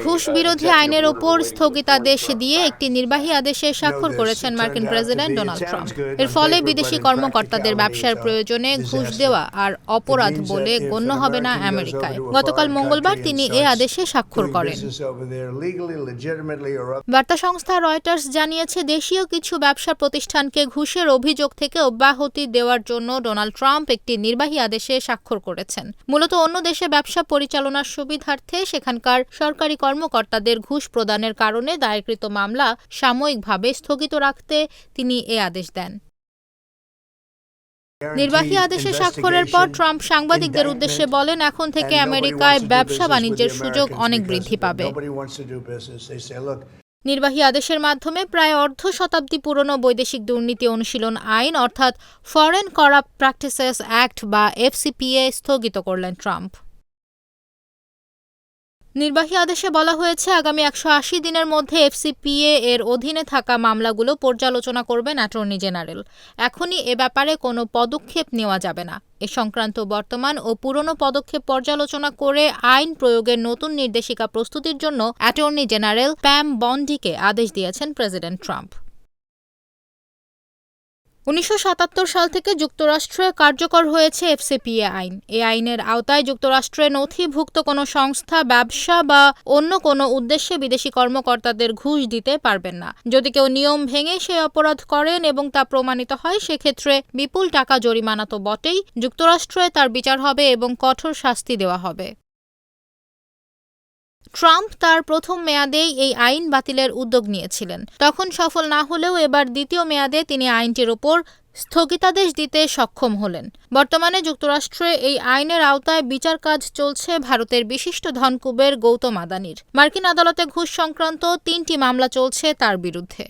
ঘুষ বিরোধী আইনের ওপর স্থগিতাদেশ দিয়ে একটি নির্বাহী আদেশে স্বাক্ষর করেছেন মার্কিন প্রেসিডেন্ট ডোনাল্ড ট্রাম্প। এর ফলে বিদেশি কর্মকর্তাদের ব্যবসার প্রয়োজনে ঘুষ দেওয়া আর অপরাধ বলে গণ্য হবে না আমেরিকায়। গতকাল মঙ্গলবার তিনি এ আদেশে স্বাক্ষর করেন। বার্তা সংস্থা রয়টার্স জানিয়েছে, দেশীয় কিছু ব্যবসা প্রতিষ্ঠানকে ঘুষের অভিযোগ থেকে অব্যাহতি দেওয়ার জন্য ডোনাল্ড ট্রাম্প একটি নির্বাহী আদেশে স্বাক্ষর করেছেন। মূলত অন্য দেশে ব্যবসা পরিচালনার সুবিধার্থে সেখানকার সরকারি কর্মকর্তাদের ঘুষ প্রদানের কারণে দায়েরকৃত মামলা সাময়িকভাবে স্থগিত রাখতে তিনি এ আদেশ দেন। নির্বাহী আদেশে স্বাক্ষরের পর ট্রাম্প সাংবাদিকদের উদ্দেশ্যে বলেন, এখন থেকে আমেরিকায় ব্যবসা বাণিজ্যের সুযোগ অনেক বৃদ্ধি পাবে। নির্বাহী আদেশের মাধ্যমে প্রায় অর্ধ শতাব্দী পুরনো বৈদেশিক দুর্নীতি অনুশীলন আইন অর্থাৎ ফরেন করাপ্ট প্র্যাকটিসেস অ্যাক্ট বা এফসিপিএ স্থগিত করলেন ট্রাম্প। নির্বাহী আদেশে বলা হয়েছে, আগামী 180 দিনের মধ্যে এফসিপিএ এর অধীনে থাকা মামলাগুলো পর্যালোচনা করবেন অ্যাটর্নি জেনারেল। এখনই এ ব্যাপারে কোনো পদক্ষেপ নেওয়া যাবে না। এ সংক্রান্ত বর্তমান ও পুরনো পদক্ষেপ পর্যালোচনা করে আইন প্রয়োগের নতুন নির্দেশিকা প্রস্তুতির জন্য অ্যাটর্নি জেনারেল প্যাম বন্ডিকে আদেশ দিয়েছেন প্রেসিডেন্ট ট্রাম্প। 1977 সাল থেকে যুক্তরাষ্ট্রে কার্যকর হয়েছে এফসিপিএ আইন। এই আইনের আওতায় যুক্তরাষ্ট্রে নথিভুক্ত কোনো সংস্থা ব্যবসা বা অন্য কোনো উদ্দেশ্যে বিদেশি কর্মকর্তাদের ঘুষ দিতে পারবেন না। যদি কেউ নিয়ম ভেঙে সে অপরাধ করেন এবং তা প্রমাণিত হয়, সেক্ষেত্রে বিপুল টাকা জরিমানা তো বটেই, যুক্তরাষ্ট্রে তার বিচার হবে এবং কঠোর শাস্তি দেওয়া হবে। ট্রাম্প তার প্রথম মেয়াদেই এই আইন বাতিলের উদ্যোগ নিয়েছিলেন। তখন সফল না হলেও এবার দ্বিতীয় মেয়াদে তিনি আইনটির ওপর স্থগিতাদেশ দিতে সক্ষম হলেন। বর্তমানে যুক্তরাষ্ট্রে এই আইনের আওতায় বিচার কাজ চলছে ভারতের বিশিষ্ট ধনকুবের গৌতম আদানির। মার্কিন আদালতে ঘুষ সংক্রান্ত 3টি মামলা চলছে তার বিরুদ্ধে।